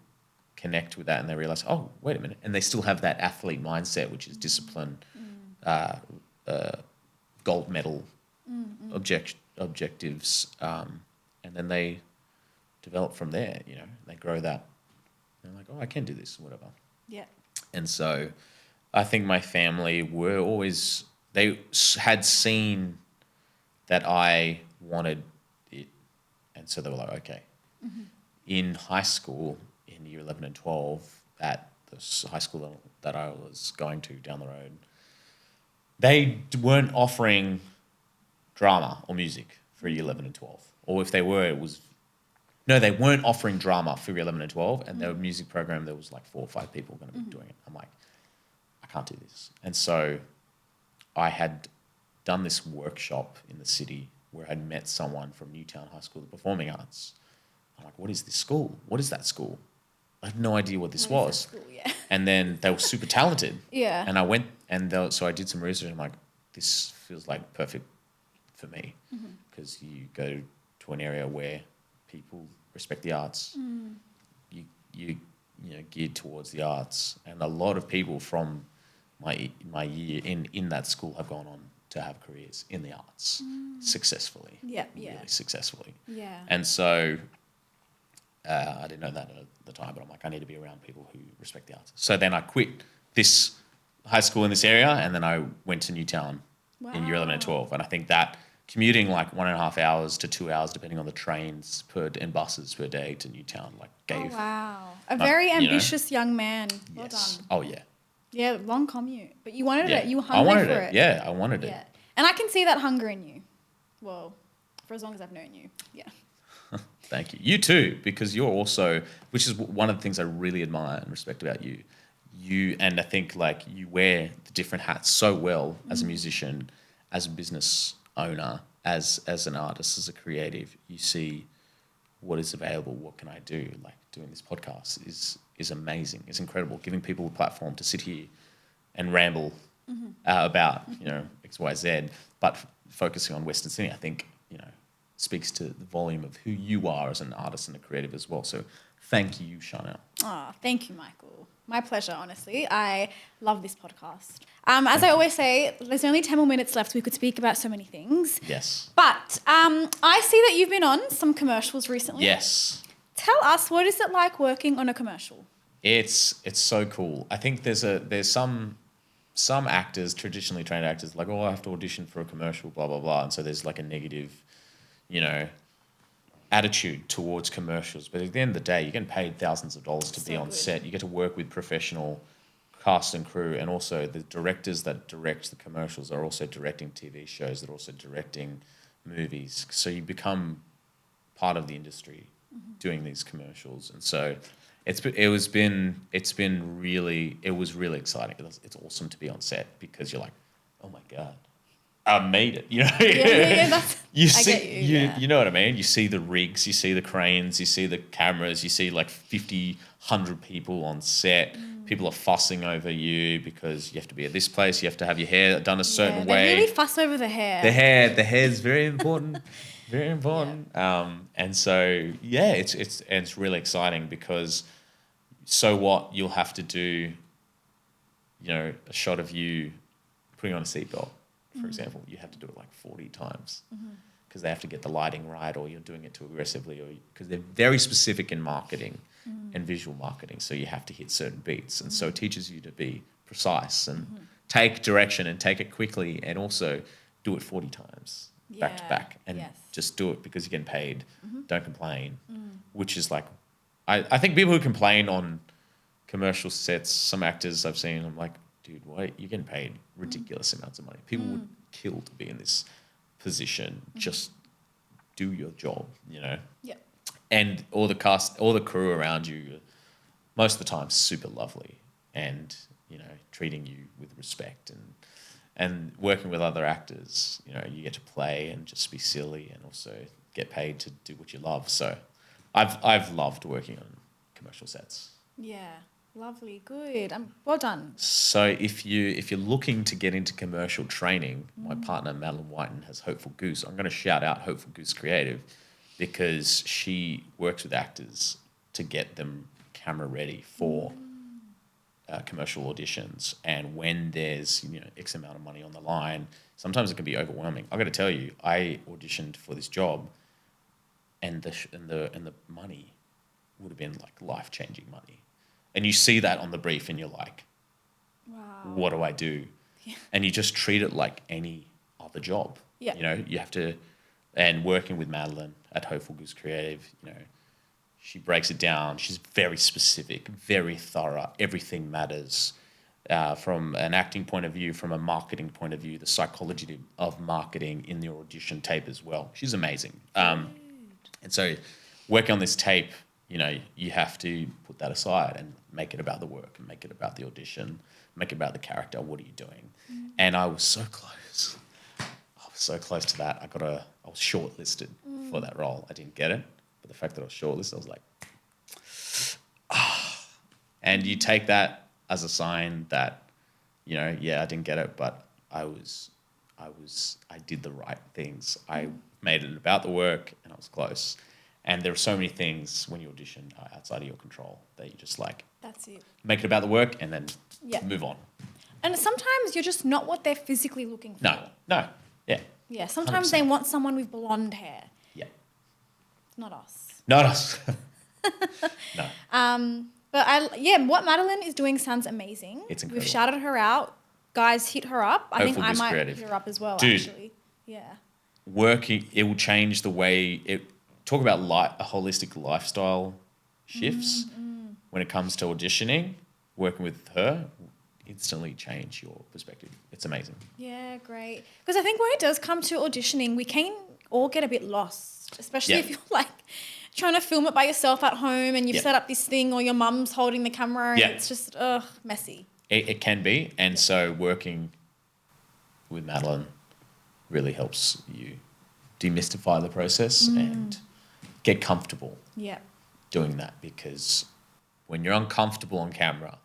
connect with that, and they realize, oh, wait a minute, and they still have that athlete mindset, which is discipline, gold medal objectives, and then they develop from there. You know, they grow that. They're like, oh, I can do this, whatever. Yeah. And so I think my family were always, had seen that I wanted it. And so they were like, okay. Mm-hmm. In high school, in year 11 and 12, at the high school that I was going to down the road, they weren't offering drama or music for year 11 and 12. Or if they were, it was... No, they weren't offering drama for year 11 and 12, and their music program, there was like 4 or 5 people going to be doing it. I'm like, I can't do this. And so I had done this workshop in the city where I'd met someone from Newtown High School of Performing Arts. I'm like, what is this school? What is that school? I had no idea what this was. School, yeah. And then they were super talented. Yeah. And I went, and so I did some research. I'm like, this feels like perfect for me, because you go to an area where people respect the arts. You know, geared towards the arts, and a lot of people from my year in that school have gone on to have careers in the arts successfully. Yeah. Really successfully. Yeah. And so I didn't know that at the time, but I'm like, I need to be around people who respect the arts. So then I quit this high school in this area, and then I went to Newtown in year 11 and 12. And I think that commuting like 1.5 hours to 2 hours, depending on the trains and buses per day to Newtown, like gave... Oh, wow. A very ambitious young man. Well Yes. done. Oh, yeah. Yeah, long commute. But you wanted Yeah. it. You were I hungry wanted for it. it. Yeah, I wanted Yeah. it. And I can see that hunger in you. Well, for as long as I've known you. Yeah. Thank you. You too, because you're also, which is one of the things I really admire and respect about you. And I think like you wear the different hats so well as a musician, as a business owner, as an artist, as a creative. You see what is available, what can I do? Like doing this podcast is amazing. It's incredible. Giving people a platform to sit here and ramble about, you know, X, Y, Z, but focusing on Western Sydney, I think, you know, speaks to the volume of who you are as an artist and a creative as well. So thank you, Charnel. Oh, thank you, Michael. My pleasure, honestly. I love this podcast. As I always say, there's only 10 more minutes left. We could speak about so many things. Yes. But I see that you've been on some commercials recently. Yes. Tell us, what is it like working on a commercial? It's so cool. I think there's some actors, traditionally trained actors, like, oh, I have to audition for a commercial, blah, blah, blah. And so there's like a negative, you know, attitude towards commercials. But at the end of the day, you're getting paid thousands of dollars to be on set. You get to work with professional cast and crew, and also the directors that direct the commercials are also directing TV shows, they're also directing movies. So you become part of the industry doing these commercials. And so it was really exciting. It's awesome to be on set, because you're like, oh my God, I made it, you know. You know what I mean? You see the rigs, you see the cranes, you see the cameras, you see like 50, 100 people on set. People are fussing over you because you have to be at this place, you have to have your hair done a certain way. They really fuss over the hair. The hair is very important. Very important. Yeah. And so it's really exciting, because so what you'll have to do, you know, a shot of you putting on a seatbelt, for example, you have to do it like 40 times, because they have to get the lighting right, or you're doing it too aggressively, or because they're very specific in marketing and visual marketing. So you have to hit certain beats. And so it teaches you to be precise and take direction and take it quickly, and also do it 40 times back to back, and just do it because you're getting paid. Don't complain, which is like, I think people who complain on commercial sets, some actors I've seen, I'm like, dude, why you're getting paid ridiculous amounts of money. People would kill to be in this position. Just do your job, you know. Yeah. And all the cast, all the crew around you, most of the time, super lovely, and you know, treating you with respect, and working with other actors. You know, you get to play and just be silly, and also get paid to do what you love. So, I've loved working on commercial sets. Yeah. Lovely, good. Well done. So if you're looking to get into commercial training, my partner Madeline Whiten has Hopeful Goose. I'm going to shout out Hopeful Goose Creative, because she works with actors to get them camera ready for commercial auditions. And when there's, you know, X amount of money on the line, sometimes it can be overwhelming. I've got to tell you, I auditioned for this job and the money would have been like life-changing money. And you see that on the brief and you're like, Wow. what do I do? Yeah. And you just treat it like any other job. Yeah. You know, you have to, and working with Madeline at Hopeful Goose Creative, you know, she breaks it down. She's very specific, very thorough. Everything matters from an acting point of view, from a marketing point of view, the psychology of marketing in the audition tape as well. She's amazing. And so working on this tape, you know, you have to put that aside and make it about the work and make it about the audition, make it about the character. What are you doing? And I was so close. I was so close to that. I was shortlisted for that role. I didn't get it, but the fact that I was shortlisted, I was like, ah. And you take that as a sign that, you know, yeah, I didn't get it, but I did the right things. I made it about the work and I was close. And there are so many things when you audition outside of your control that you just like, That's it. make it about the work and then move on. And sometimes you're just not what they're physically looking for. No, yeah. Yeah, sometimes 100%. they want someone with blonde hair. Yeah. Not us. Not us. No. But what Madeline is doing sounds amazing. It's incredible. We've shouted her out. Guys, hit her up. I think Hopeful I Goose might Creative. hit her up as well, Dude. actually. Yeah. Working, it will change the way talk about a holistic lifestyle shifts when it comes to auditioning. Working with her instantly change your perspective. It's amazing. Yeah, great. Because I think when it does come to auditioning, we can all get a bit lost, especially if you're like trying to film it by yourself at home and you've set up this thing or your mum's holding the camera and it's just messy. It can be. And so working with Madeline really helps you demystify the process and get comfortable doing that, because when you're uncomfortable on camera,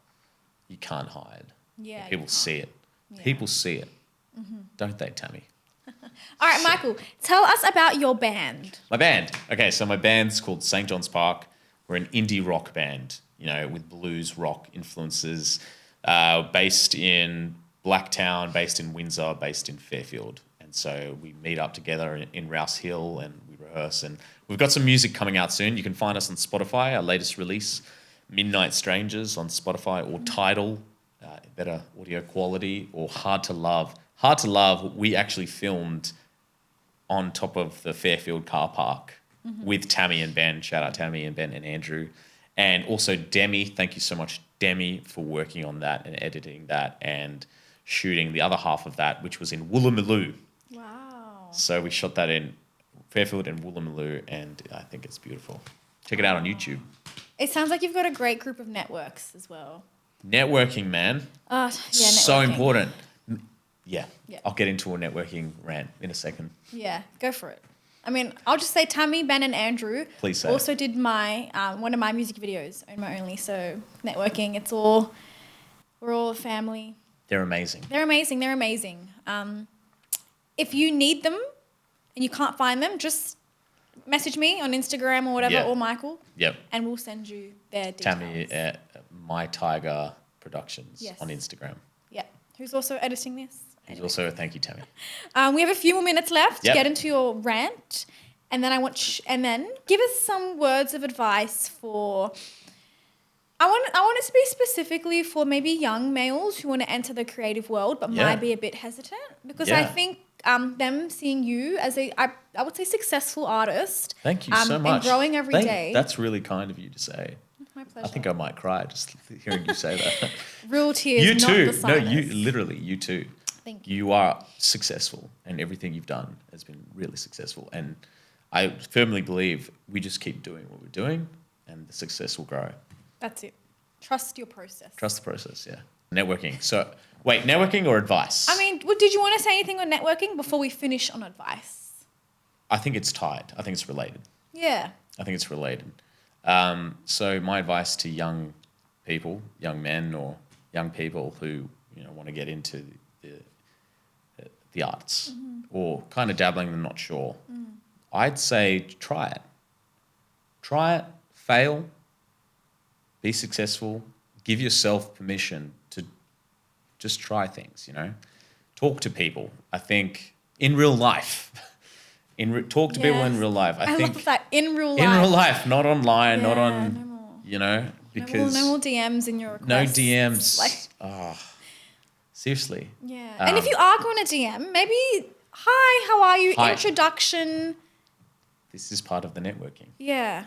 you can't hide. Yeah. People see it. Yeah. People see it. Don't they, Tammy? All right, Michael, tell us about your band. My band. Okay, so my band's called St. John's Park. We're an indie rock band, you know, with blues rock influences, based in Blacktown, based in Windsor, based in Fairfield. And so we meet up together in Rouse Hill and we rehearse. And we've got some music coming out soon. You can find us on Spotify, our latest release, Midnight Strangers on Spotify, or Tidal, better audio quality, or Hard to Love. Hard to Love, we actually filmed on top of the Fairfield car park with Tammy and Ben. Shout out Tammy and Ben and Andrew. And also Demi. Thank you so much, Demi, for working on that and editing that and shooting the other half of that, which was in Woolloomooloo. Wow. So we shot that in Fairfield and Woolloomooloo, and I think it's beautiful. Check it out on YouTube. It sounds like you've got a great group of networks as well. Networking, man. Networking. So important. Yeah. Yeah. I'll get into a networking rant in a second. Yeah, go for it. I mean, I'll just say Tammy, Ben, and Andrew Please say also did my one of my music videos, Own My Only. So networking, we're all a family. They're amazing. They're amazing. They're amazing. If you need them and you can't find them, just message me on Instagram or whatever, or Michael. Yep. And we'll send you their details. Tammy at My Tiger Productions on Instagram. Yeah. Who's also editing this? Who's also, thank you, Tammy. We have a few more minutes left to get into your rant, and then and then give us some words of advice for. I want it to be specifically for maybe young males who want to enter the creative world but might be a bit hesitant, because I think them seeing you as I would say successful artist. Thank you so much. And growing every day. That's really kind of you to say. My pleasure. I think I might cry just hearing you say that. Real tears. You not too. The sinus. You too. Thank you. You are successful, and everything you've done has been really successful. And I firmly believe we just keep doing what we're doing, and the success will grow. That's it. Trust your process. Trust the process, yeah. Networking. So, wait, networking or advice? I mean, did you want to say anything on networking before we finish on advice? I think it's tied. I think it's related. Yeah. I think it's related. So my advice to young people, young men or young people who want to get into the arts or kind of dabbling and not sure, I'd say try it. Try it, fail, be successful, give yourself permission to just try things, Talk to people. I think in real life, Talk to people in real life. I think love that. In real life. in real life, not online, not Yeah, on, no more. you know, because No more DMs in your requests. no DMs. Like, Seriously. yeah. And if you are going to DM, maybe, hi, how are you? Hi. Introduction. This is part of the networking. Yeah.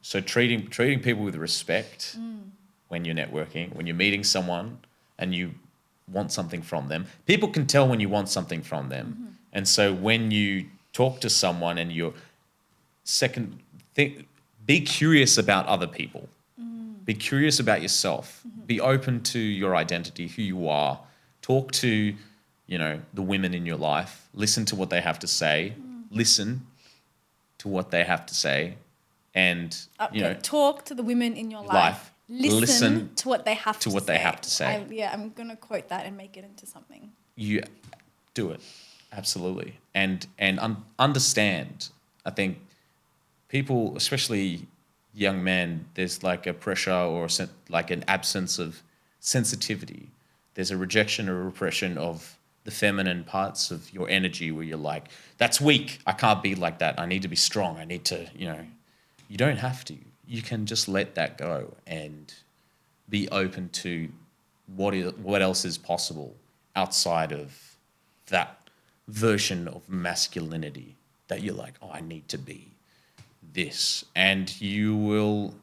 So treating people with respect when you're networking, when you're meeting someone and you want something from them. People can tell when you want something from them. Mm-hmm. And so when you talk to someone and you're be curious about other people. Be curious about yourself. Be open to your identity, who you are. Talk to, the women in your life. Listen to what they have to say. Listen to what they have to say. And, talk to the women in your life. Listen to what they have to say. I'm going to quote that and make it into something. You do it. Absolutely. And understand. I think people, especially young men, there's like a pressure or like an absence of sensitivity. There's a rejection or repression of the feminine parts of your energy where you're like, that's weak. I can't be like that. I need to be strong. I need to, you don't have to. You can just let that go and be open to what else is possible outside of that version of masculinity that you're like, oh, I need to be this. And you will,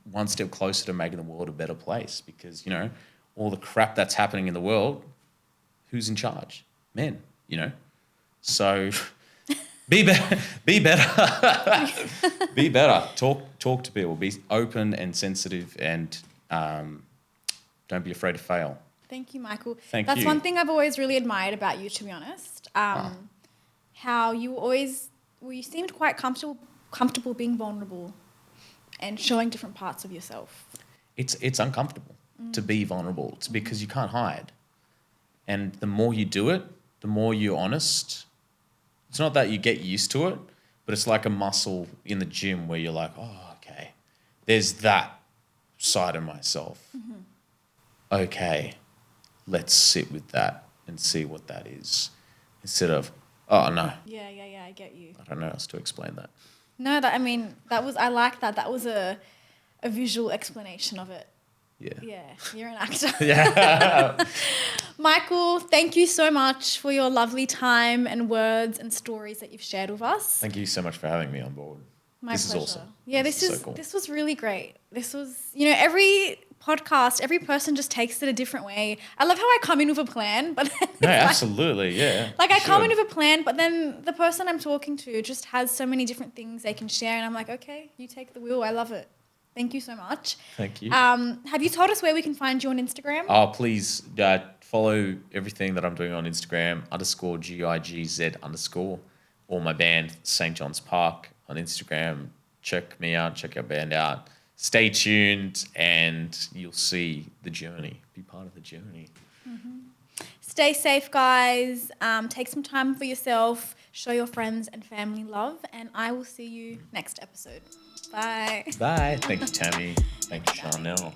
one step closer to making the world a better place because, all the crap that's happening in the world, who's in charge? Men, So be better. Be better. Be better. Talk to people. Be open and sensitive and don't be afraid to fail. Thank you, Michael. That's one thing I've always really admired about you, to be honest. How you seemed quite comfortable being vulnerable and showing different parts of yourself. It's uncomfortable to be vulnerable. It's because you can't hide. And the more you do it, the more you're honest. It's not that you get used to it, but it's like a muscle in the gym where you're like, oh, okay, there's that side of myself. Okay, let's sit with that and see what that is. Instead of, oh, no. Yeah, I get you. I don't know how else to explain that. No, I like that. That was a visual explanation of it. Yeah, you're an actor. Yeah. Michael, thank you so much for your lovely time and words and stories that you've shared with us. Thank you so much for having me on board. This pleasure. is awesome. Yeah, this is so cool. This was really great. This was, every podcast, every person just takes it a different way. I love how I come in with a plan, but no, absolutely, yeah. Like I come in with a plan, but then the person I'm talking to just has so many different things they can share, and I'm like, okay, you take the wheel. I love it. Thank you so much. Thank you. Have you told us where we can find you on Instagram? Oh, please follow everything that I'm doing on Instagram, _GIGZ_, or my band, St. John's Park, on Instagram. Check me out, check our band out. Stay tuned and you'll see the journey. Be part of the journey. Stay safe, guys. Take some time for yourself. Show your friends and family love. And I will see you next episode. Bye. Bye. Thank you, Tammy. Thank you, Charnel.